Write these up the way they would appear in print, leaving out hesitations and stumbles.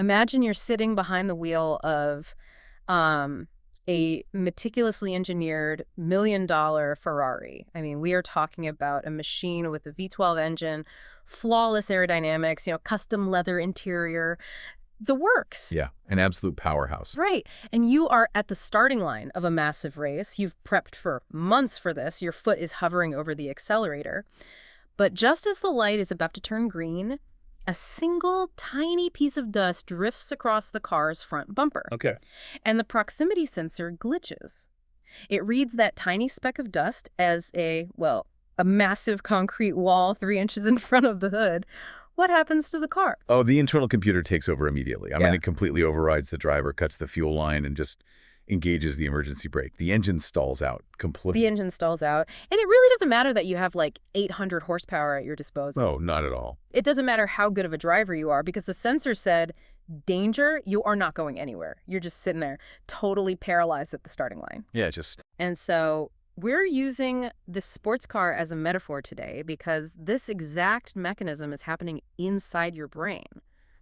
Imagine you're sitting behind the wheel of a meticulously engineered $1 million Ferrari. I mean, we are talking about a machine with a V12 engine, flawless aerodynamics, custom leather interior, the works. Yeah, an absolute powerhouse. Right. And you are at the starting line of a massive race. You've prepped for months for this. Your foot is hovering over the accelerator. But just as the light is about to turn green, a single tiny piece of dust drifts across the car's front bumper. Okay. And the proximity sensor glitches. It reads that tiny speck of dust as a massive concrete wall 3 inches in front of the hood. What happens to the car? Oh, the internal computer takes over immediately. I mean, it completely overrides the driver, cuts the fuel line, and just engages the emergency brake. The engine stalls out completely. The engine stalls out. And it really doesn't matter that you have like 800 horsepower at your disposal. Oh, not at all. It doesn't matter how good of a driver you are because the sensor said, danger, you are not going anywhere. You're just sitting there, totally paralyzed at the starting line. Yeah, just... And so we're using this sports car as a metaphor today because this exact mechanism is happening inside your brain.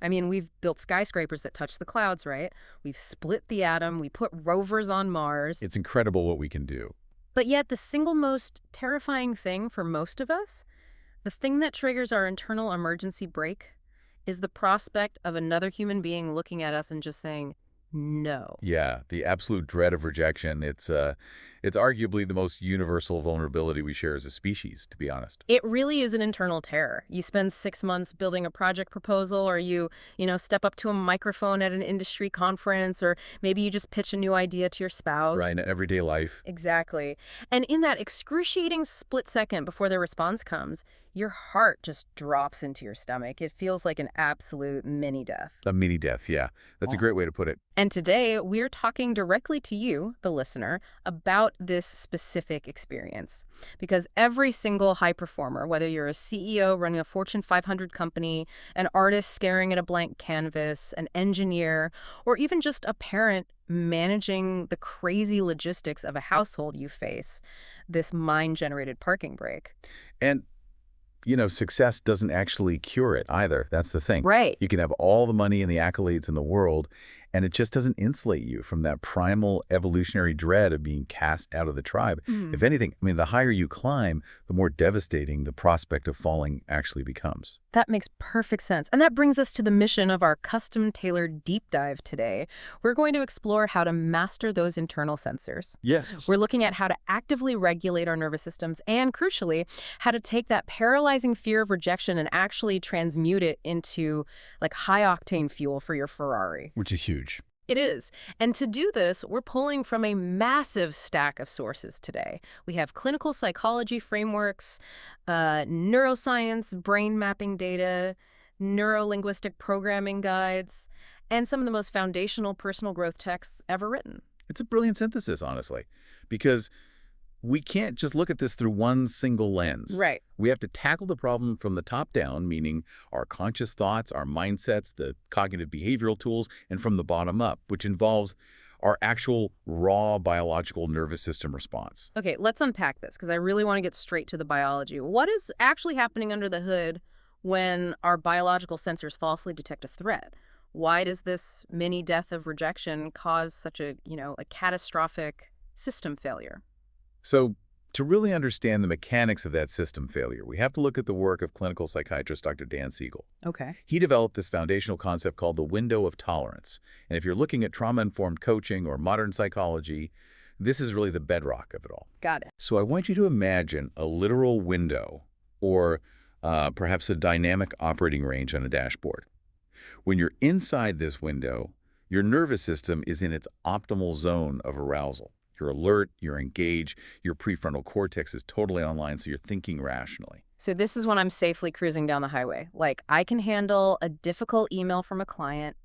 I mean, we've built skyscrapers that touch the clouds, right? We've split the atom. We put rovers on Mars. It's incredible what we can do. But yet the single most terrifying thing for most of us, the thing that triggers our internal emergency brake, is the prospect of another human being looking at us and just saying, no. Yeah, the absolute dread of rejection. It's arguably the most universal vulnerability we share as a species, to be honest. It really is an internal terror. You spend 6 months building a project proposal, or you step up to a microphone at an industry conference, or maybe you just pitch a new idea to your spouse. Right, in everyday life. Exactly. And in that excruciating split second before their response comes, your heart just drops into your stomach. It feels like an absolute mini-death. A mini-death, yeah. That's a great way to put it. And today, we're talking directly to you, the listener, about this specific experience. Because every single high performer, whether you're a CEO running a Fortune 500 company, an artist staring at a blank canvas, an engineer, or even just a parent managing the crazy logistics of a household, you face this mind-generated parking brake. And success doesn't actually cure it either. That's the thing. Right. You can have all the money and the accolades in the world, and it just doesn't insulate you from that primal evolutionary dread of being cast out of the tribe. If anything, I mean, the higher you climb, the more devastating the prospect of falling actually becomes. That makes perfect sense. And that brings us to the mission of our custom-tailored deep dive today. We're going to explore how to master those internal sensors. Yes. We're looking at how to actively regulate our nervous systems and, crucially, how to take that paralyzing fear of rejection and actually transmute it into like high-octane fuel for your Ferrari. Which is huge. It is. And to do this, we're pulling from a massive stack of sources today. We have clinical psychology frameworks, neuroscience, brain mapping data, neuro-linguistic programming guides, and some of the most foundational personal growth texts ever written. It's a brilliant synthesis, honestly, because we can't just look at this through one single lens. Right. We have to tackle the problem from the top down, meaning our conscious thoughts, our mindsets, the cognitive behavioral tools, and from the bottom up, which involves our actual raw biological nervous system response. Okay, let's unpack this because I really want to get straight to the biology. What is actually happening under the hood when our biological sensors falsely detect a threat? Why does this mini death of rejection cause such a catastrophic system failure? So to really understand the mechanics of that system failure, we have to look at the work of clinical psychiatrist Dr. Dan Siegel. Okay. He developed this foundational concept called the window of tolerance. And if you're looking at trauma-informed coaching or modern psychology, this is really the bedrock of it all. Got it. So I want you to imagine a literal window or perhaps a dynamic operating range on a dashboard. When you're inside this window, your nervous system is in its optimal zone of arousal. You're alert, you're engaged, your prefrontal cortex is totally online, so you're thinking rationally. So this is when I'm safely cruising down the highway. Like, I can handle a difficult email from a client,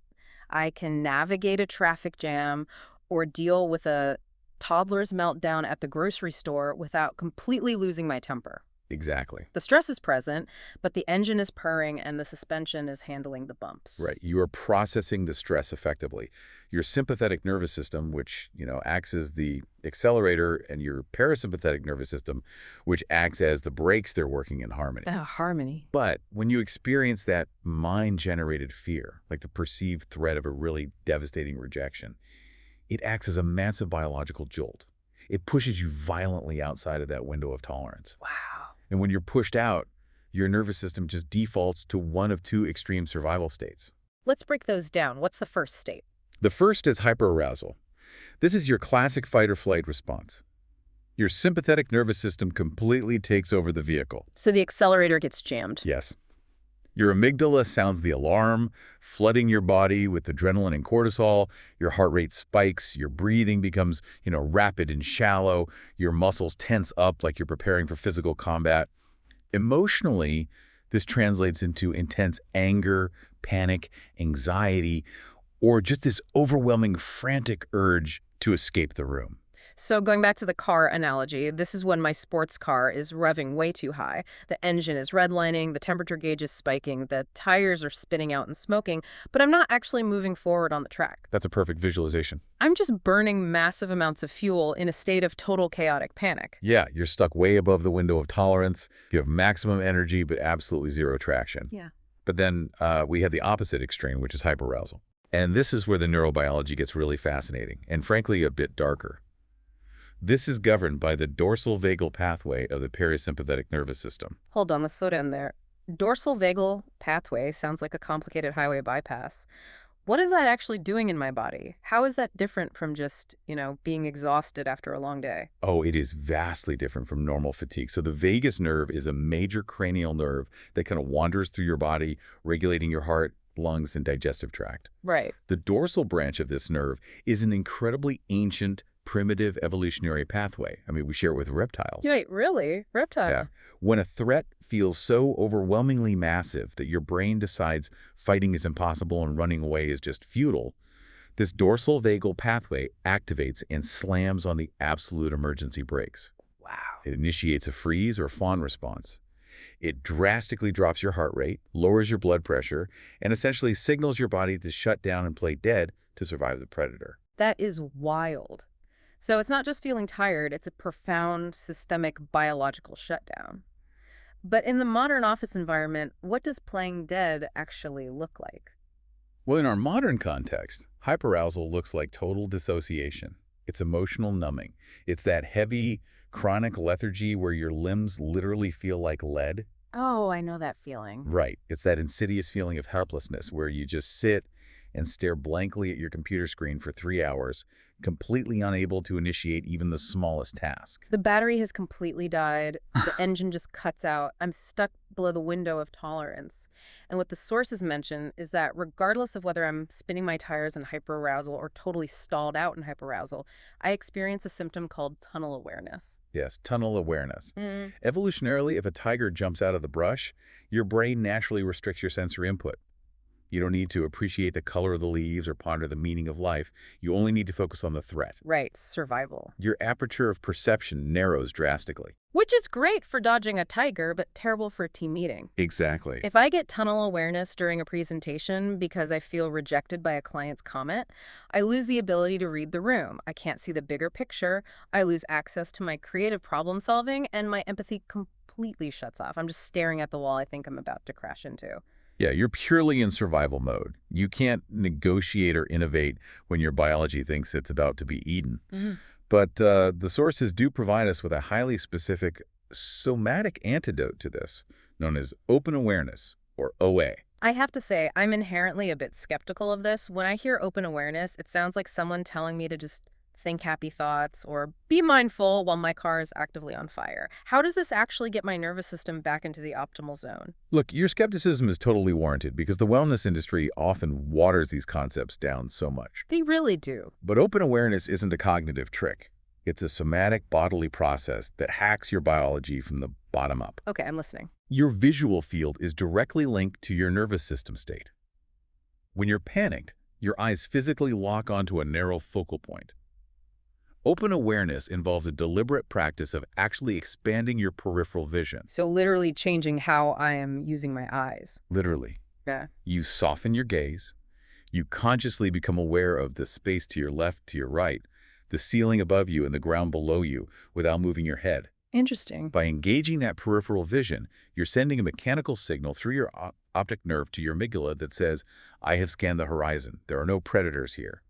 I can navigate a traffic jam, or deal with a toddler's meltdown at the grocery store without completely losing my temper. Exactly. The stress is present, but the engine is purring and the suspension is handling the bumps. Right. You are processing the stress effectively. Your sympathetic nervous system, which, acts as the accelerator, and your parasympathetic nervous system, which acts as the brakes, they're working in harmony. Harmony. But when you experience that mind-generated fear, like the perceived threat of a really devastating rejection, it acts as a massive biological jolt. It pushes you violently outside of that window of tolerance. Wow. And when you're pushed out, your nervous system just defaults to one of two extreme survival states. Let's break those down. What's the first state? The first is hyperarousal. This is your classic fight-or-flight response. Your sympathetic nervous system completely takes over the vehicle. So the accelerator gets jammed. Yes. Your amygdala sounds the alarm, flooding your body with adrenaline and cortisol. Your heart rate spikes. Your breathing becomes, rapid and shallow. Your muscles tense up like you're preparing for physical combat. Emotionally, this translates into intense anger, panic, anxiety, or just this overwhelming, frantic urge to escape the room. So going back to the car analogy, this is when my sports car is revving way too high. The engine is redlining, the temperature gauge is spiking, the tires are spinning out and smoking, but I'm not actually moving forward on the track. That's a perfect visualization. I'm just burning massive amounts of fuel in a state of total chaotic panic. Yeah, you're stuck way above the window of tolerance. You have maximum energy, but absolutely zero traction. Yeah. But then we have the opposite extreme, which is hyperarousal. And this is where the neurobiology gets really fascinating and, frankly, a bit darker. This is governed by the dorsal vagal pathway of the parasympathetic nervous system. Hold on, let's slow down there. Dorsal vagal pathway sounds like a complicated highway bypass. What is that actually doing in my body? How is that different from just, being exhausted after a long day? Oh, it is vastly different from normal fatigue. So the vagus nerve is a major cranial nerve that kind of wanders through your body, regulating your heart, lungs, and digestive tract. Right. The dorsal branch of this nerve is an incredibly ancient, primitive evolutionary pathway. I mean, we share it with reptiles. Wait, really? Reptile? Yeah. When a threat feels so overwhelmingly massive that your brain decides fighting is impossible and running away is just futile, this dorsal vagal pathway activates and slams on the absolute emergency brakes. Wow. It initiates a freeze or fawn response. It drastically drops your heart rate, lowers your blood pressure, and essentially signals your body to shut down and play dead to survive the predator. That is wild. So it's not just feeling tired, it's a profound systemic biological shutdown. But in the modern office environment, what does playing dead actually look like? Well, in our modern context, hyperarousal looks like total dissociation. It's emotional numbing. It's that heavy, chronic lethargy where your limbs literally feel like lead. Oh, I know that feeling. Right. It's that insidious feeling of helplessness where you just sit and stare blankly at your computer screen for 3 hours, completely unable to initiate even the smallest task. The battery has completely died. The engine just cuts out. I'm stuck below the window of tolerance. And what the sources mention is that regardless of whether I'm spinning my tires in hyperarousal or totally stalled out in hyperarousal, I experience a symptom called tunnel awareness. Yes, tunnel awareness. Evolutionarily, if a tiger jumps out of the brush, your brain naturally restricts your sensory input. You don't need to appreciate the color of the leaves or ponder the meaning of life. You only need to focus on the threat. Right, survival. Your aperture of perception narrows drastically. Which is great for dodging a tiger, but terrible for a team meeting. Exactly. If I get tunnel awareness during a presentation because I feel rejected by a client's comment, I lose the ability to read the room. I can't see the bigger picture. I lose access to my creative problem solving, and my empathy completely shuts off. I'm just staring at the wall I think I'm about to crash into. Yeah, you're purely in survival mode. You can't negotiate or innovate when your biology thinks it's about to be eaten. But the sources do provide us with a highly specific somatic antidote to this, known as open awareness, or OA. I have to say, I'm inherently a bit skeptical of this. When I hear open awareness, it sounds like someone telling me to just think happy thoughts or be mindful while my car is actively on fire. How does this actually get my nervous system back into the optimal zone? Look, your skepticism is totally warranted because the wellness industry often waters these concepts down so much. They really do. But open awareness isn't a cognitive trick. It's a somatic bodily process that hacks your biology from the bottom up. Okay, I'm listening. Your visual field is directly linked to your nervous system state. When you're panicked, your eyes physically lock onto a narrow focal point. Open awareness involves a deliberate practice of actually expanding your peripheral vision. So literally changing how I am using my eyes. Literally. Yeah. You soften your gaze. You consciously become aware of the space to your left, to your right, the ceiling above you and the ground below you without moving your head. Interesting. By engaging that peripheral vision, you're sending a mechanical signal through your optic nerve to your amygdala that says, I have scanned the horizon. There are no predators here.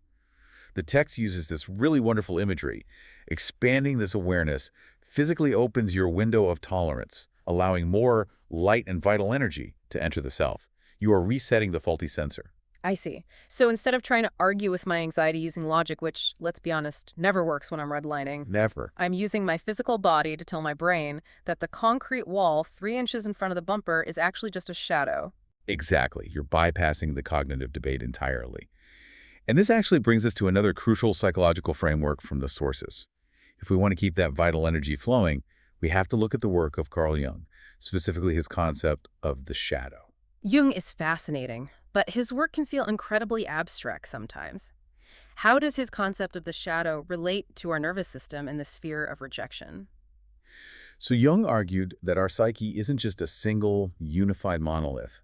The text uses this really wonderful imagery. Expanding this awareness physically opens your window of tolerance, allowing more light and vital energy to enter the self. You are resetting the faulty sensor. I see. So instead of trying to argue with my anxiety using logic, which, let's be honest, never works when I'm redlining, Never. I'm using my physical body to tell my brain that the concrete wall 3 inches in front of the bumper is actually just a shadow. Exactly. You're bypassing the cognitive debate entirely. And this actually brings us to another crucial psychological framework from the sources. If we want to keep that vital energy flowing, we have to look at the work of Carl Jung, specifically his concept of the shadow. Jung is fascinating, but his work can feel incredibly abstract sometimes. How does his concept of the shadow relate to our nervous system and the sphere of rejection? So Jung argued that our psyche isn't just a single, unified monolith.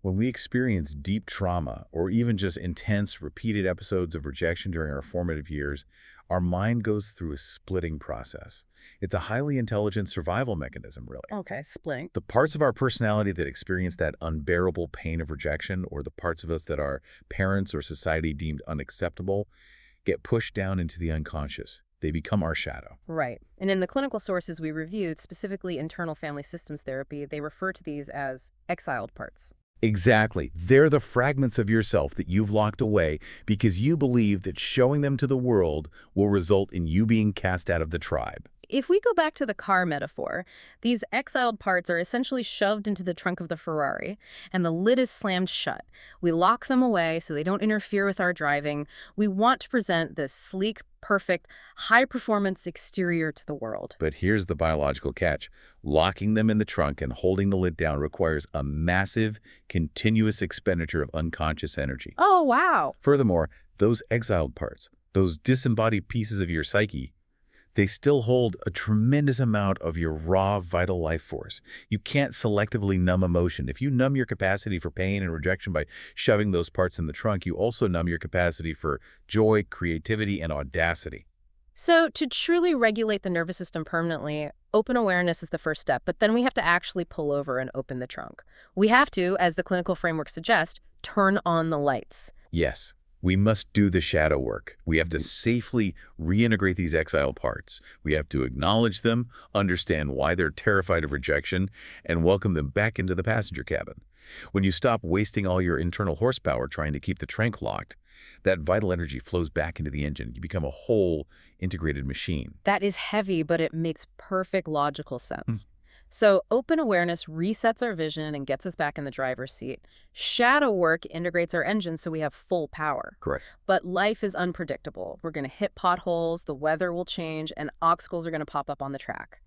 When we experience deep trauma or even just intense, repeated episodes of rejection during our formative years, our mind goes through a splitting process. It's a highly intelligent survival mechanism, really. Okay, splitting. The parts of our personality that experience that unbearable pain of rejection, or the parts of us that our parents or society deemed unacceptable, get pushed down into the unconscious. They become our shadow. Right. And in the clinical sources we reviewed, specifically internal family systems therapy, they refer to these as exiled parts. Exactly. They're the fragments of yourself that you've locked away because you believe that showing them to the world will result in you being cast out of the tribe. If we go back to the car metaphor, these exiled parts are essentially shoved into the trunk of the Ferrari, and the lid is slammed shut. We lock them away so they don't interfere with our driving. We want to present this sleek, perfect, high-performance exterior to the world. But here's the biological catch. Locking them in the trunk and holding the lid down requires a massive, continuous expenditure of unconscious energy. Oh, wow. Furthermore, those exiled parts, those disembodied pieces of your psyche, they still hold a tremendous amount of your raw, vital life force. You can't selectively numb emotion. If you numb your capacity for pain and rejection by shoving those parts in the trunk, you also numb your capacity for joy, creativity, and audacity. So to truly regulate the nervous system permanently, open awareness is the first step, but then we have to actually pull over and open the trunk. We have to, as the clinical framework suggests, turn on the lights. Yes. We must do the shadow work. We have to safely reintegrate these exile parts. We have to acknowledge them, understand why they're terrified of rejection, and welcome them back into the passenger cabin. When you stop wasting all your internal horsepower trying to keep the trunk locked, that vital energy flows back into the engine. You become a whole integrated machine. That is heavy, but it makes perfect logical sense. So open awareness resets our vision and gets us back in the driver's seat. Shadow work integrates our engine so we have full power. Correct. But life is unpredictable. We're going to hit potholes, the weather will change, and obstacles are going to pop up on the track.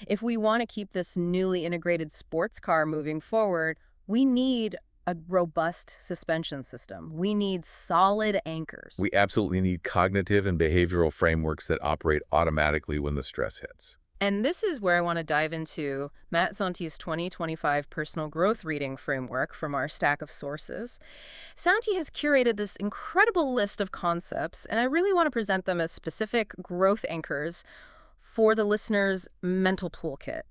If we want to keep this newly integrated sports car moving forward, we need a robust suspension system. We need solid anchors. We absolutely need cognitive and behavioral frameworks that operate automatically when the stress hits. And this is where I want to dive into Matt Santi's 2025 personal growth reading framework from our stack of sources. Santi has curated this incredible list of concepts, and I really want to present them as specific growth anchors for the listener's mental toolkit.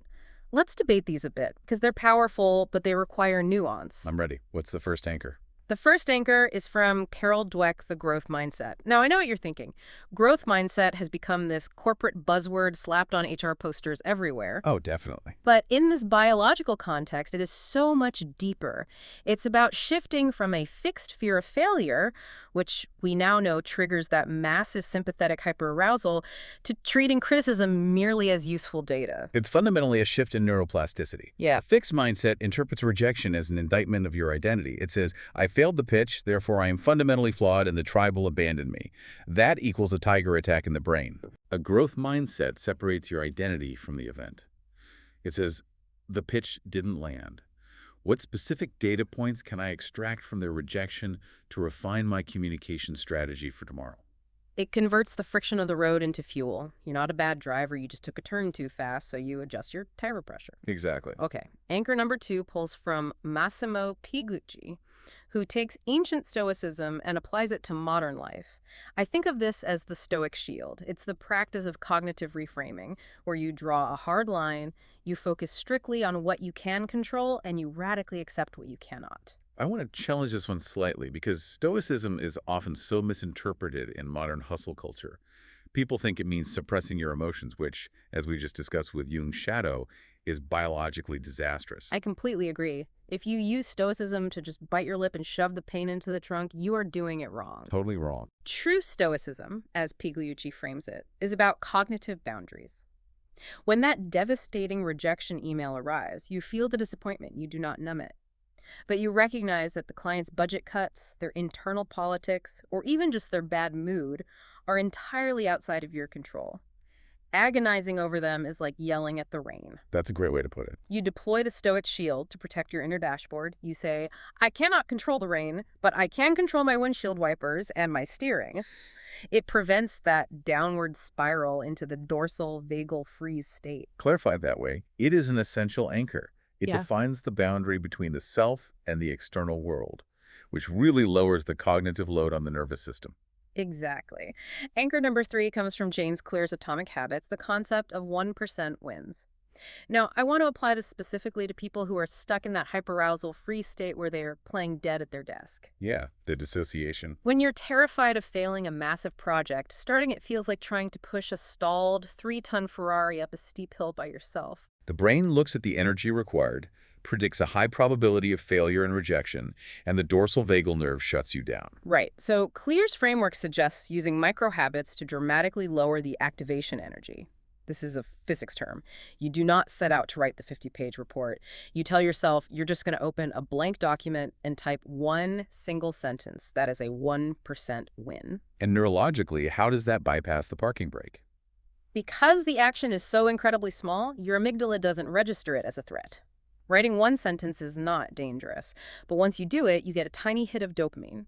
Let's debate these a bit, because they're powerful, but they require nuance. I'm ready. What's the first anchor? The first anchor is from Carol Dweck, The Growth Mindset. Now, I know what you're thinking. Growth mindset has become this corporate buzzword slapped on HR posters everywhere. Oh, definitely. But in this biological context, it is so much deeper. It's about shifting from a fixed fear of failure, which we now know triggers that massive sympathetic hyperarousal, to treating criticism merely as useful data. It's fundamentally a shift in neuroplasticity. Yeah. A fixed mindset interprets rejection as an indictment of your identity. It says, I failed the pitch, therefore I am fundamentally flawed and the tribe will abandon me. That equals a tiger attack in the brain. A growth mindset separates your identity from the event. It says, the pitch didn't land. What specific data points can I extract from their rejection to refine my communication strategy for tomorrow? It converts the friction of the road into fuel. You're not a bad driver, you just took a turn too fast, so you adjust your tire pressure. Exactly. Okay, anchor number 2 pulls from Massimo Piglucci, who takes ancient Stoicism and applies it to modern life. I think of this as the Stoic Shield. It's the practice of cognitive reframing, where you draw a hard line, you focus strictly on what you can control, and you radically accept what you cannot. I want to challenge this one slightly because Stoicism is often so misinterpreted in modern hustle culture. People think it means suppressing your emotions, which, as we just discussed with Jung's shadow, is biologically disastrous. I completely agree. If you use Stoicism to just bite your lip and shove the pain into the trunk, you are doing it wrong. Totally wrong. True Stoicism, as Pigliucci frames it, is about cognitive boundaries. When that devastating rejection email arrives, you feel the disappointment, you do not numb it. But you recognize that the client's budget cuts, their internal politics, or even just their bad mood are entirely outside of your control. Agonizing over them is like yelling at the rain. That's a great way to put it. You deploy the Stoic Shield to protect your inner dashboard. You say, I cannot control the rain, but I can control my windshield wipers and my steering. It prevents that downward spiral into the dorsal vagal freeze state. Clarified that way, it is an essential anchor. It Yeah. defines the boundary between the self and the external world, which really lowers the cognitive load on the nervous system. Exactly. Anchor number 3 comes from James Clear's Atomic Habits, the concept of 1% wins. Now, I want to apply this specifically to people who are stuck in that hyperarousal freeze state where they're playing dead at their desk. Yeah, the dissociation. When you're terrified of failing a massive project, starting it feels like trying to push a stalled 3-ton Ferrari up a steep hill by yourself. The brain looks at the energy required, predicts a high probability of failure and rejection, and the dorsal vagal nerve shuts you down. Right. So Clear's framework suggests using micro habits to dramatically lower the activation energy. This is a physics term. You do not set out to write the 50-page report. You tell yourself you're just going to open a blank document and type one single sentence. That is a 1% win. And neurologically, how does that bypass the parking brake? Because the action is so incredibly small, your amygdala doesn't register it as a threat. Writing one sentence is not dangerous, but once you do it, you get a tiny hit of dopamine.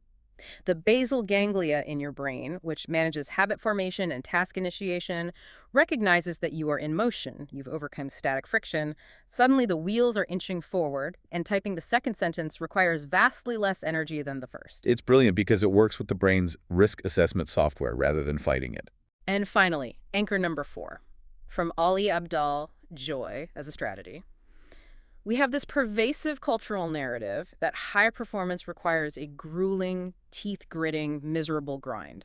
The basal ganglia in your brain, which manages habit formation and task initiation, recognizes that you are in motion, you've overcome static friction. Suddenly the wheels are inching forward, and typing the second sentence requires vastly less energy than the first. It's brilliant because it works with the brain's risk assessment software rather than fighting it. And finally, anchor number 4, from Ali Abdal, Joy as a Strategy. We have this pervasive cultural narrative that high performance requires a grueling, teeth-gritting, miserable grind.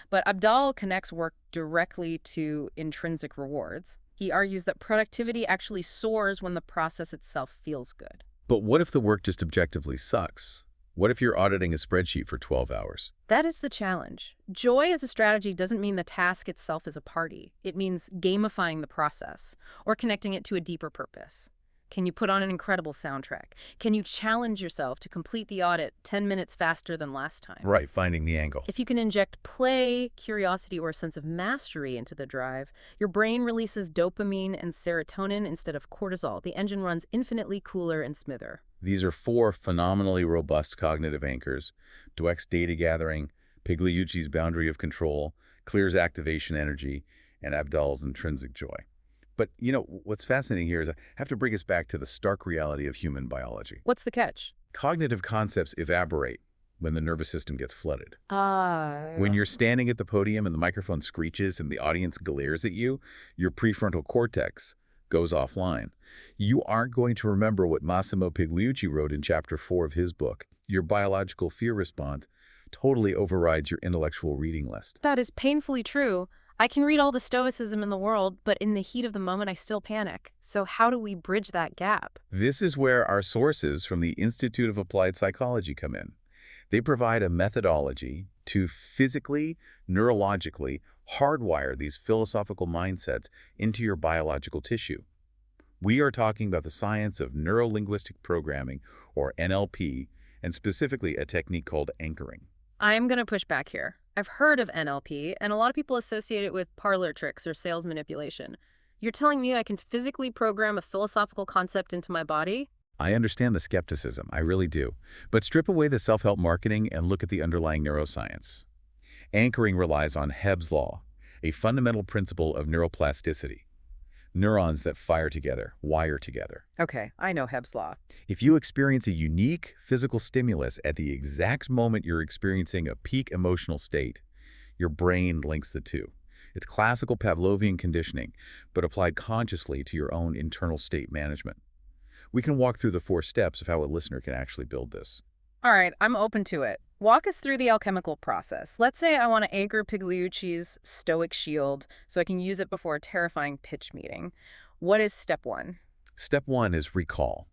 But Abdal connects work directly to intrinsic rewards. He argues that productivity actually soars when the process itself feels good. But what if the work just objectively sucks? What if you're auditing a spreadsheet for 12 hours? That is the challenge. Joy as a strategy doesn't mean the task itself is a party. It means gamifying the process or connecting it to a deeper purpose. Can you put on an incredible soundtrack? Can you challenge yourself to complete the audit 10 minutes faster than last time? Right, finding the angle. If you can inject play, curiosity, or a sense of mastery into the drive, your brain releases dopamine and serotonin instead of cortisol. The engine runs infinitely cooler and smoother. These are 4 phenomenally robust cognitive anchors: Dweck's data gathering, Pigliucci's boundary of control, Clear's activation energy, and Abdal's intrinsic joy. But, what's fascinating here is I have to bring us back to the stark reality of human biology. What's the catch? Cognitive concepts evaporate when the nervous system gets flooded. Ah. When you're standing at the podium and the microphone screeches and the audience glares at you, your prefrontal cortex goes offline. You aren't going to remember what Massimo Pigliucci wrote in chapter 4 of his book. Your biological fear response totally overrides your intellectual reading list. That is painfully true. I can read all the stoicism in the world, but in the heat of the moment, I still panic. So how do we bridge that gap? This is where our sources from the Institute of Applied Psychology come in. They provide a methodology to physically, neurologically hardwire these philosophical mindsets into your biological tissue. We are talking about the science of neuro-linguistic programming, or NLP, and specifically a technique called anchoring. I'm going to push back here. I've heard of NLP, and a lot of people associate it with parlor tricks or sales manipulation. You're telling me I can physically program a philosophical concept into my body? I understand the skepticism, I really do. But strip away the self-help marketing and look at the underlying neuroscience. Anchoring relies on Hebb's law, a fundamental principle of neuroplasticity. Neurons that fire together, wire together. Okay, I know Hebb's law. If you experience a unique physical stimulus at the exact moment you're experiencing a peak emotional state, your brain links the two. It's classical Pavlovian conditioning, but applied consciously to your own internal state management. We can walk through the 4 steps of how a listener can actually build this. All right, I'm open to it. Walk us through the alchemical process. Let's say I want to Ager Pigliucci's Stoic Shield so I can use it before a terrifying pitch meeting. What is step 1? Step 1 is recall.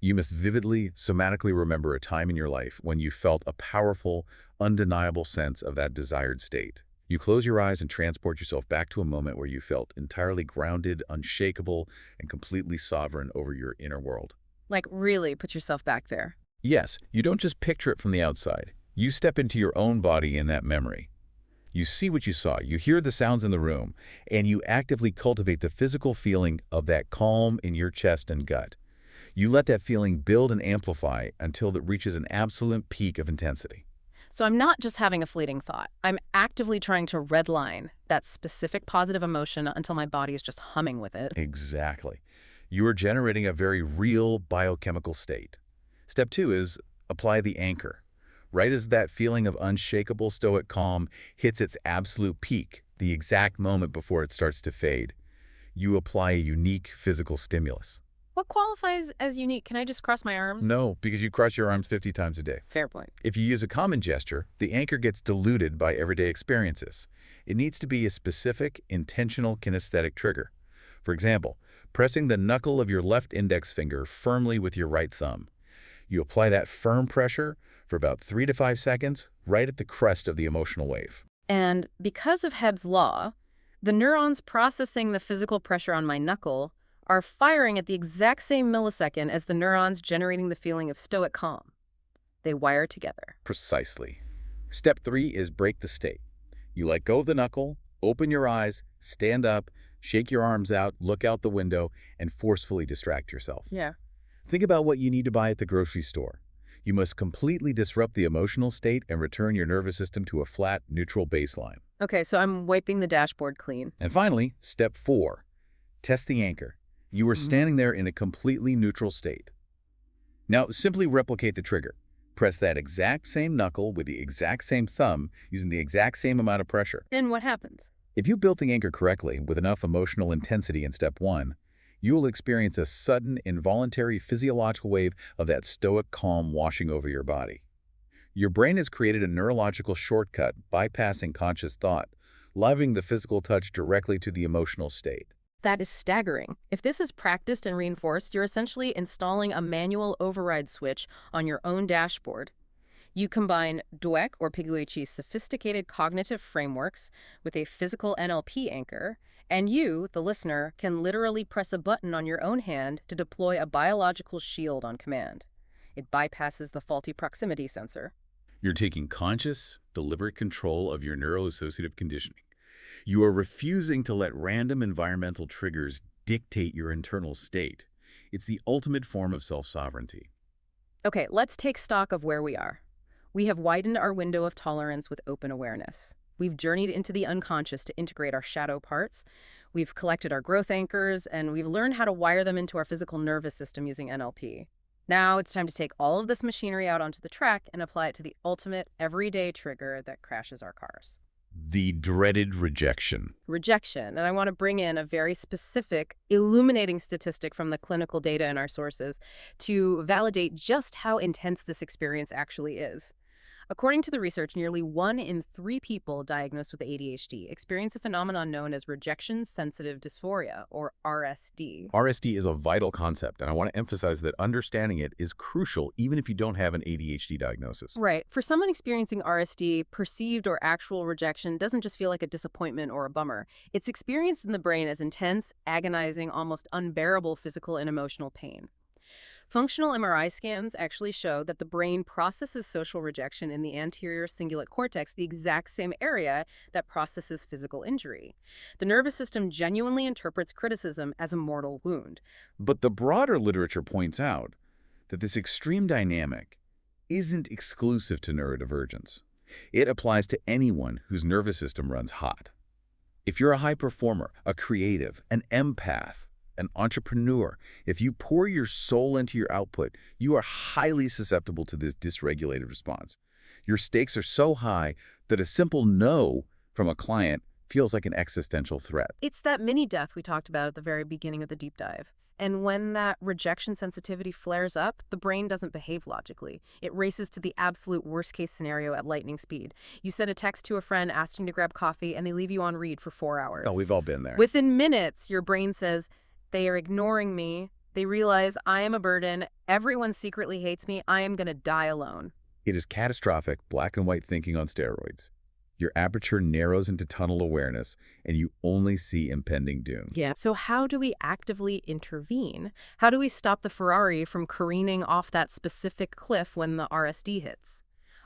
You must vividly, somatically remember a time in your life when you felt a powerful, undeniable sense of that desired state. You close your eyes and transport yourself back to a moment where you felt entirely grounded, unshakable, and completely sovereign over your inner world. Like, really put yourself back there. Yes, you don't just picture it from the outside. You step into your own body in that memory. You see what you saw, you hear the sounds in the room, and you actively cultivate the physical feeling of that calm in your chest and gut. You let that feeling build and amplify until it reaches an absolute peak of intensity. So I'm not just having a fleeting thought. I'm actively trying to redline that specific positive emotion until my body is just humming with it. Exactly. You are generating a very real biochemical state. Step 2 is apply the anchor. Right as that feeling of unshakable stoic calm hits its absolute peak, the exact moment before it starts to fade, you apply a unique physical stimulus. What qualifies as unique? Can I just cross my arms? No, because you cross your arms 50 times a day. Fair point. If you use a common gesture, the anchor gets diluted by everyday experiences. It needs to be a specific, intentional kinesthetic trigger. For example, pressing the knuckle of your left index finger firmly with your right thumb. You apply that firm pressure for about 3 to 5 seconds, right at the crest of the emotional wave. And because of Hebb's law, the neurons processing the physical pressure on my knuckle are firing at the exact same millisecond as the neurons generating the feeling of stoic calm. They wire together. Precisely. Step 3 is break the state. You let go of the knuckle, open your eyes, stand up, shake your arms out, look out the window, and forcefully distract yourself. Yeah. Think about what you need to buy at the grocery store. You must completely disrupt the emotional state and return your nervous system to a flat, neutral baseline. Okay, so I'm wiping the dashboard clean. And finally, step 4, test the anchor. You are standing there in a completely neutral state. Now, simply replicate the trigger. Press that exact same knuckle with the exact same thumb using the exact same amount of pressure. And what happens? If you built the anchor correctly with enough emotional intensity in step 1, you will experience a sudden, involuntary physiological wave of that stoic calm washing over your body. Your brain has created a neurological shortcut bypassing conscious thought, levying the physical touch directly to the emotional state. That is staggering. If this is practiced and reinforced, you're essentially installing a manual override switch on your own dashboard. You combine Dweck or Pigliucci's sophisticated cognitive frameworks with a physical NLP anchor, and you, the listener, can literally press a button on your own hand to deploy a biological shield on command. It bypasses the faulty proximity sensor. You're taking conscious, deliberate control of your neuroassociative conditioning. You are refusing to let random environmental triggers dictate your internal state. It's the ultimate form of self-sovereignty. Okay, let's take stock of where we are. We have widened our window of tolerance with open awareness. We've journeyed into the unconscious to integrate our shadow parts. We've collected our growth anchors, and we've learned how to wire them into our physical nervous system using NLP. Now it's time to take all of this machinery out onto the track and apply it to the ultimate everyday trigger that crashes our cars. The dreaded rejection. Rejection. And I want to bring in a very specific, illuminating statistic from the clinical data in our sources to validate just how intense this experience actually is. According to the research, nearly 1 in 3 people diagnosed with ADHD experience a phenomenon known as rejection-sensitive dysphoria, or RSD. RSD is a vital concept, and I want to emphasize that understanding it is crucial even if you don't have an ADHD diagnosis. Right. For someone experiencing RSD, perceived or actual rejection doesn't just feel like a disappointment or a bummer. It's experienced in the brain as intense, agonizing, almost unbearable physical and emotional pain. Functional MRI scans actually show that the brain processes social rejection in the anterior cingulate cortex, the exact same area that processes physical injury. The nervous system genuinely interprets criticism as a mortal wound. But the broader literature points out that this extreme dynamic isn't exclusive to neurodivergence. It applies to anyone whose nervous system runs hot. If you're a high performer, a creative, an empath, an entrepreneur, if you pour your soul into your output, you are highly susceptible to this dysregulated response. Your stakes are so high that a simple no from a client feels like an existential threat. It's that mini death we talked about at the very beginning of the deep dive. And when that rejection sensitivity flares up, the brain doesn't behave logically. It races to the absolute worst case scenario at lightning speed. You send a text to a friend asking to grab coffee, and they leave you on read for 4 hours. Oh, we've all been there. Within minutes, your brain says, they are ignoring me. They realize I am a burden. Everyone secretly hates me. I am going to die alone. It is catastrophic black and white thinking on steroids. Your aperture narrows into tunnel awareness, and you only see impending doom. Yeah. So how do we actively intervene? How do we stop the Ferrari from careening off that specific cliff when the RSD hits?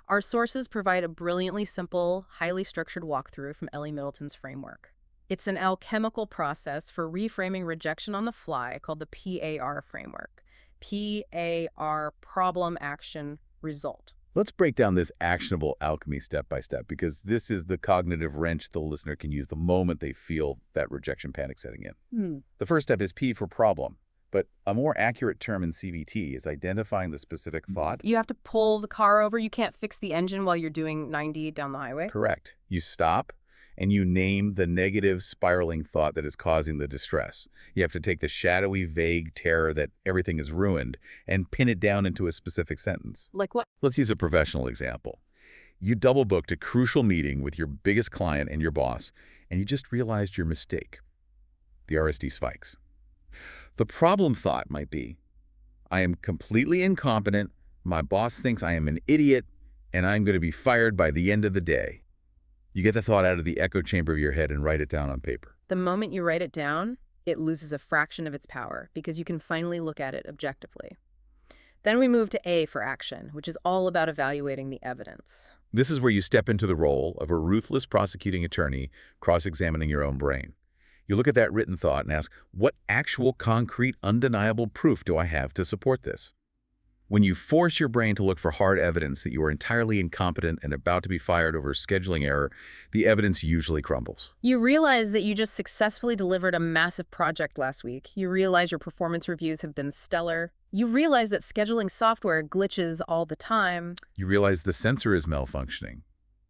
Our sources provide a brilliantly simple, highly structured walkthrough from Ellie Middleton's framework. It's an alchemical process for reframing rejection on the fly called the PAR framework. PAR, problem, action, result. Let's break down this actionable alchemy step by step, because this is the cognitive wrench the listener can use the moment they feel that rejection panic setting in. The first step is P for problem, but a more accurate term in CBT is identifying the specific thought. You have to pull the car over. You can't fix the engine while you're doing 90 down the highway. Correct. You stop and you name the negative spiraling thought that is causing the distress. You have to take the shadowy, vague terror that everything is ruined and pin it down into a specific sentence. Like what? Let's use a professional example. You double booked a crucial meeting with your biggest client and your boss, and you just realized your mistake. The RSD spikes. The problem thought might be, I am completely incompetent, my boss thinks I am an idiot, and I'm going to be fired by the end of the day. You get the thought out of the echo chamber of your head and write it down on paper. The moment you write it down, it loses a fraction of its power because you can finally look at it objectively. Then we move to A for action, which is all about evaluating the evidence. This is where you step into the role of a ruthless prosecuting attorney cross-examining your own brain. You look at that written thought and ask, what actual concrete, undeniable proof do I have to support this? When you force your brain to look for hard evidence that you are entirely incompetent and about to be fired over a scheduling error, the evidence usually crumbles. You realize that you just successfully delivered a massive project last week. You realize your performance reviews have been stellar. You realize that scheduling software glitches all the time. You realize the sensor is malfunctioning.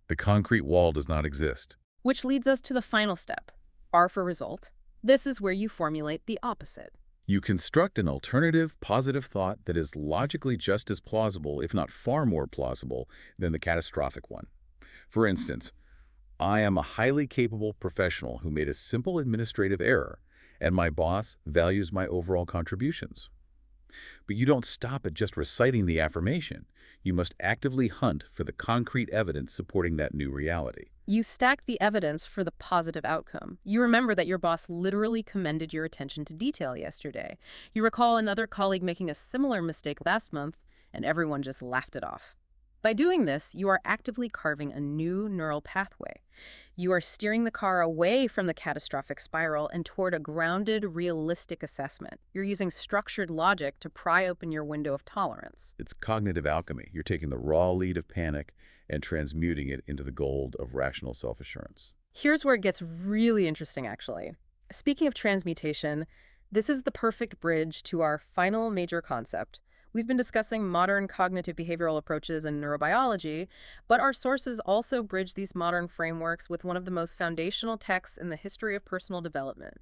The concrete wall does not exist. Which leads us to the final step, R for result. This is where you formulate the opposite. You construct an alternative, positive thought that is logically just as plausible, if not far more plausible, than the catastrophic one. For instance, I am a highly capable professional who made a simple administrative error, and my boss values my overall contributions. But you don't stop at just reciting the affirmation. You must actively hunt for the concrete evidence supporting that new reality. You stack the evidence for the positive outcome. You remember that your boss literally commended your attention to detail yesterday. You recall another colleague making a similar mistake last month, and everyone just laughed it off. By doing this, you are actively carving a new neural pathway. You are steering the car away from the catastrophic spiral and toward a grounded, realistic assessment. You're using structured logic to pry open your window of tolerance. It's cognitive alchemy. You're taking the raw lead of panic and transmuting it into the gold of rational self-assurance. Here's where it gets really interesting, actually. Speaking of transmutation, this is the perfect bridge to our final major concept. We've been discussing modern cognitive behavioral approaches and neurobiology, but our sources also bridge these modern frameworks with one of the most foundational texts in the history of personal development.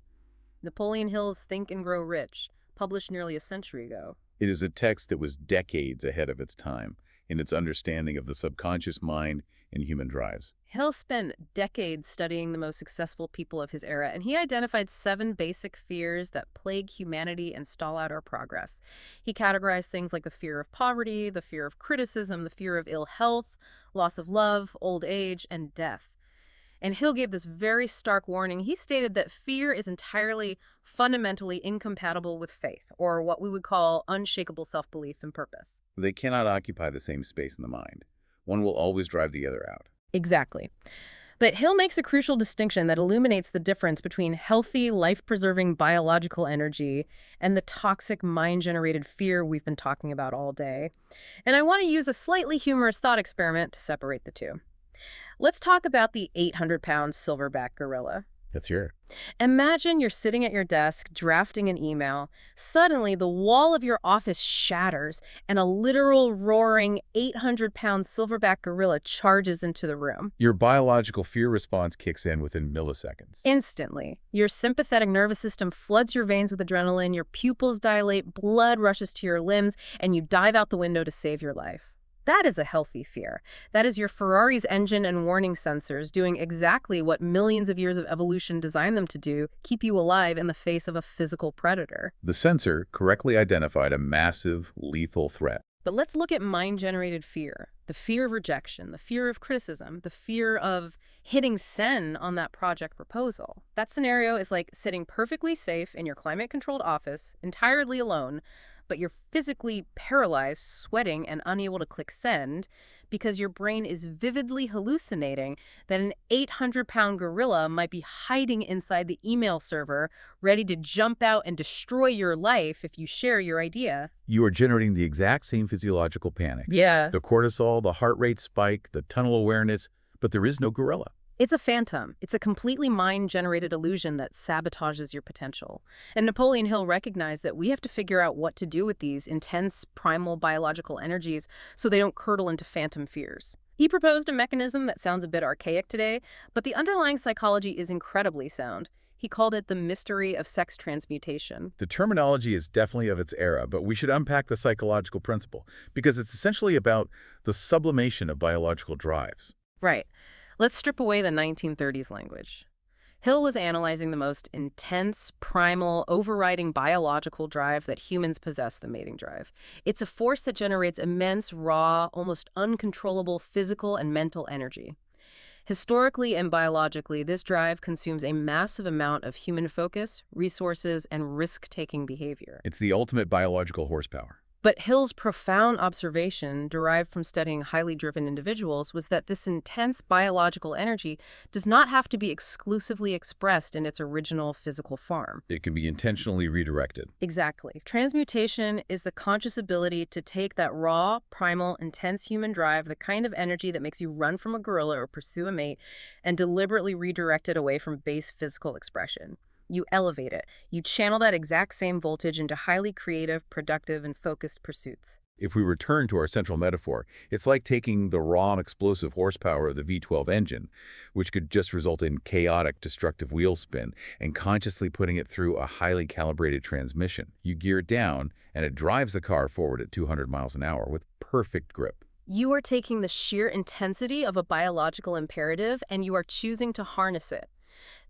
Napoleon Hill's Think and Grow Rich, published nearly a century ago. It is a text that was decades ahead of its time in its understanding of the subconscious mind and human drives. Hill spent decades studying the most successful people of his era, and he identified 7 basic fears that plague humanity and stall out our progress. He categorized things like the fear of poverty, the fear of criticism, the fear of ill health, loss of love, old age, and death. And Hill gave this very stark warning. He stated that fear is entirely, fundamentally incompatible with faith, or what we would call unshakable self-belief and purpose. They cannot occupy the same space in the mind. One will always drive the other out. Exactly. But Hill makes a crucial distinction that illuminates the difference between healthy, life-preserving biological energy and the toxic mind-generated fear we've been talking about all day. And I want to use a slightly humorous thought experiment to separate the two. Let's talk about the 800-pound silverback gorilla. Let's hear it. Imagine you're sitting at your desk drafting an email. Suddenly, the wall of your office shatters, and a literal roaring 800-pound silverback gorilla charges into the room. Your biological fear response kicks in within milliseconds. Instantly, your sympathetic nervous system floods your veins with adrenaline, your pupils dilate, blood rushes to your limbs, and you dive out the window to save your life. That is a healthy fear. That is your Ferrari's engine and warning sensors doing exactly what millions of years of evolution designed them to do, keep you alive in the face of a physical predator. The sensor correctly identified a massive, lethal threat. But let's look at mind-generated fear. The fear of rejection, the fear of criticism, the fear of hitting send on that project proposal. That scenario is like sitting perfectly safe in your climate-controlled office, entirely alone, but you're physically paralyzed, sweating, and unable to click send because your brain is vividly hallucinating that an 800-pound gorilla might be hiding inside the email server, ready to jump out and destroy your life if you share your idea. You are generating the exact same physiological panic. Yeah. The cortisol, the heart rate spike, the tunnel awareness, but there is no gorilla. It's a phantom. It's a completely mind-generated illusion that sabotages your potential. And Napoleon Hill recognized that we have to figure out what to do with these intense, primal biological energies so they don't curdle into phantom fears. He proposed a mechanism that sounds a bit archaic today, but the underlying psychology is incredibly sound. He called it the mystery of sex transmutation. The terminology is definitely of its era, but we should unpack the psychological principle, because it's essentially about the sublimation of biological drives. Right. Let's strip away the 1930s language. Hill was analyzing the most intense, primal, overriding biological drive that humans possess, the mating drive. It's a force that generates immense, raw, almost uncontrollable physical and mental energy. Historically and biologically, this drive consumes a massive amount of human focus, resources, and risk-taking behavior. It's the ultimate biological horsepower. But Hill's profound observation, derived from studying highly driven individuals, was that this intense biological energy does not have to be exclusively expressed in its original physical form. It can be intentionally redirected. Exactly. Transmutation is the conscious ability to take that raw, primal, intense human drive, the kind of energy that makes you run from a gorilla or pursue a mate, and deliberately redirect it away from base physical expression. You elevate it. You channel that exact same voltage into highly creative, productive, and focused pursuits. If we return to our central metaphor, it's like taking the raw and explosive horsepower of the V12 engine, which could just result in chaotic, destructive wheel spin, and consciously putting it through a highly calibrated transmission. You gear it down, and it drives the car forward at 200 miles an hour with perfect grip. You are taking the sheer intensity of a biological imperative, and you are choosing to harness it.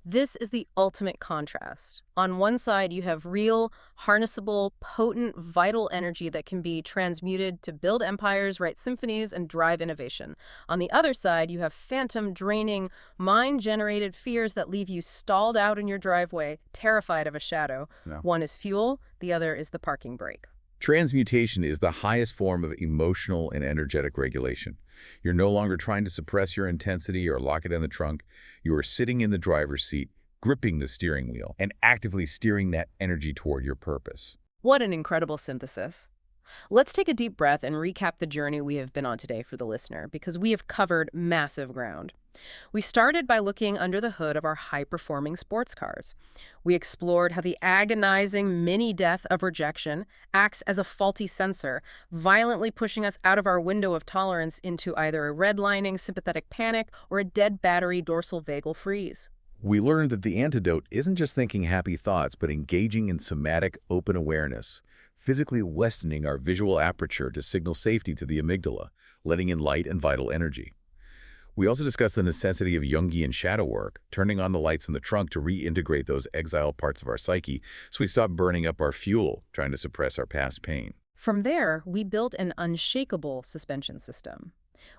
This is the ultimate contrast. On one side, you have real, harnessable, potent, vital energy that can be transmuted to build empires, write symphonies, and drive innovation. On the other side, you have phantom, draining, mind-generated fears that leave you stalled out in your driveway, terrified of a shadow. No. One is fuel, the other is the parking brake. Transmutation is the highest form of emotional and energetic regulation. You're no longer trying to suppress your intensity or lock it in the trunk. You are sitting in the driver's seat, gripping the steering wheel, and actively steering that energy toward your purpose. What an incredible synthesis. Let's take a deep breath and recap the journey we have been on today for the listener, because we have covered massive ground. We started by looking under the hood of our high-performing sports cars. We explored how the agonizing mini-death of rejection acts as a faulty sensor, violently pushing us out of our window of tolerance into either a redlining sympathetic panic or a dead battery dorsal vagal freeze. We learned that the antidote isn't just thinking happy thoughts, but engaging in somatic open awareness, physically westening our visual aperture to signal safety to the amygdala, letting in light and vital energy. We also discussed the necessity of Jungian shadow work, turning on the lights in the trunk to reintegrate those exiled parts of our psyche so we stop burning up our fuel, trying to suppress our past pain. From there, we built an unshakable suspension system.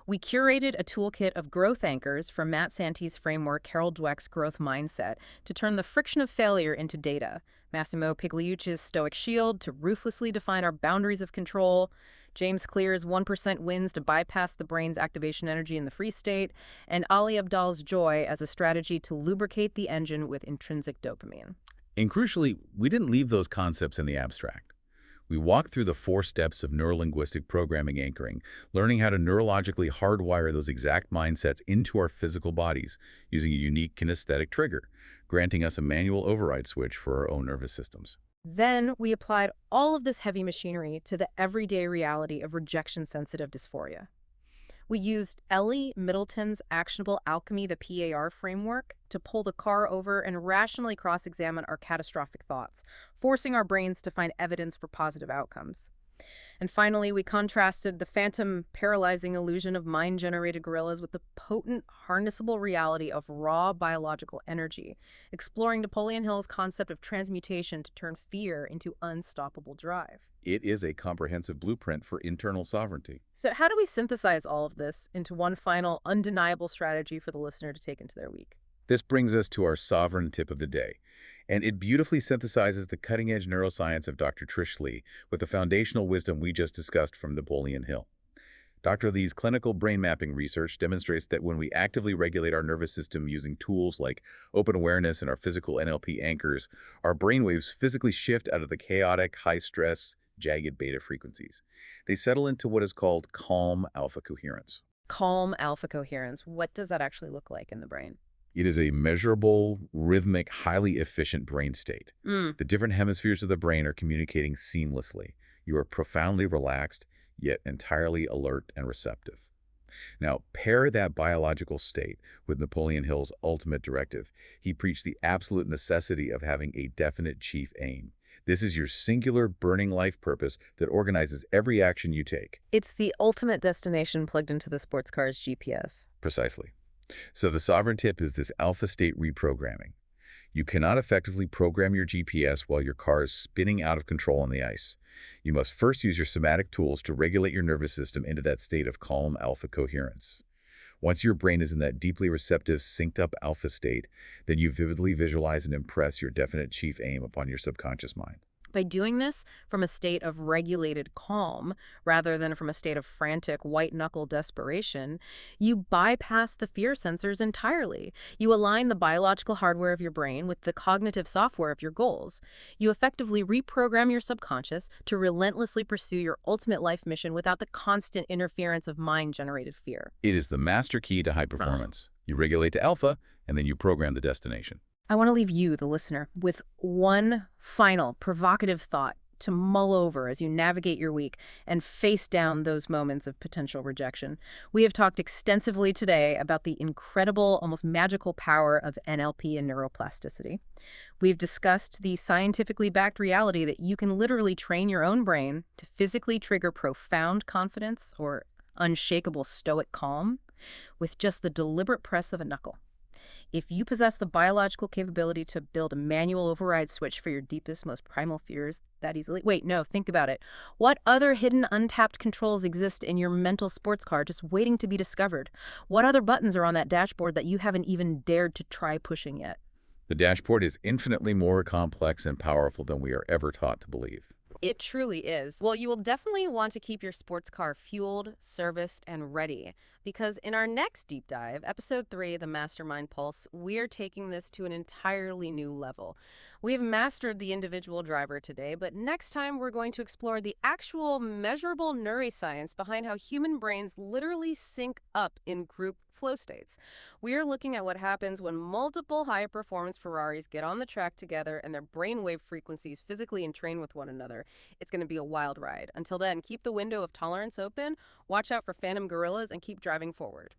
We curated a toolkit of growth anchors from Matt Santi's framework, Carol Dweck's growth mindset, to turn the friction of failure into data, Massimo Pigliucci's Stoic Shield to ruthlessly define our boundaries of control, James Clear's 1% wins to bypass the brain's activation energy in the free state, and Ali Abdaal's joy as a strategy to lubricate the engine with intrinsic dopamine. And crucially, we didn't leave those concepts in the abstract. We walk through the 4 steps of neurolinguistic programming anchoring, learning how to neurologically hardwire those exact mindsets into our physical bodies using a unique kinesthetic trigger, granting us a manual override switch for our own nervous systems. Then we applied all of this heavy machinery to the everyday reality of rejection-sensitive dysphoria. We used Ellie Middleton's actionable alchemy, the PAR framework, to pull the car over and rationally cross-examine our catastrophic thoughts, forcing our brains to find evidence for positive outcomes. And finally, we contrasted the phantom, paralyzing illusion of mind-generated gorillas with the potent, harnessable reality of raw biological energy, exploring Napoleon Hill's concept of transmutation to turn fear into unstoppable drive. It is a comprehensive blueprint for internal sovereignty. So how do we synthesize all of this into one final, undeniable strategy for the listener to take into their week? This brings us to our sovereign tip of the day, and it beautifully synthesizes the cutting-edge neuroscience of Dr. Trish Lee with the foundational wisdom we just discussed from Napoleon Hill. Dr. Lee's clinical brain mapping research demonstrates that when we actively regulate our nervous system using tools like open awareness and our physical NLP anchors, our brainwaves physically shift out of the chaotic, high-stress, jagged beta frequencies. They settle into what is called calm alpha coherence. Calm alpha coherence. What does that actually look like in the brain? It is a measurable, rhythmic, highly efficient brain state. The different hemispheres of the brain are communicating seamlessly. You are profoundly relaxed, yet entirely alert and receptive. Now, pair that biological state with Napoleon Hill's ultimate directive. He preached the absolute necessity of having a definite chief aim. This is your singular, burning life purpose that organizes every action you take. It's the ultimate destination plugged into the sports car's GPS. Precisely. So the sovereign tip is this alpha state reprogramming. You cannot effectively program your GPS while your car is spinning out of control on the ice. You must first use your somatic tools to regulate your nervous system into that state of calm alpha coherence. Once your brain is in that deeply receptive, synced-up alpha state, then you vividly visualize and impress your definite chief aim upon your subconscious mind. By doing this from a state of regulated calm, rather than from a state of frantic, white-knuckle desperation, you bypass the fear sensors entirely. You align the biological hardware of your brain with the cognitive software of your goals. You effectively reprogram your subconscious to relentlessly pursue your ultimate life mission without the constant interference of mind-generated fear. It is the master key to high performance. You regulate to alpha, and then you program the destination. I want to leave you, the listener, with one final provocative thought to mull over as you navigate your week and face down those moments of potential rejection. We have talked extensively today about the incredible, almost magical power of NLP and neuroplasticity. We've discussed the scientifically backed reality that you can literally train your own brain to physically trigger profound confidence or unshakable stoic calm with just the deliberate press of a knuckle. If you possess the biological capability to build a manual override switch for your deepest, most primal fears that easily— Wait, no, think about it. What other hidden, untapped controls exist in your mental sports car just waiting to be discovered? What other buttons are on that dashboard that you haven't even dared to try pushing yet? The dashboard is infinitely more complex and powerful than we are ever taught to believe. It truly is. Well, you will definitely want to keep your sports car fueled, serviced, and ready, because in our next deep dive, episode 3, the Mastermind Pulse, we're taking this to an entirely new level. We've mastered the individual driver today, but next time we're going to explore the actual measurable neuroscience behind how human brains literally sync up in group flow states. We are looking at what happens when multiple high-performance Ferraris get on the track together and their brainwave frequencies physically entrain with one another. It's going to be a wild ride. Until then, keep the window of tolerance open, watch out for phantom gorillas, and keep driving forward.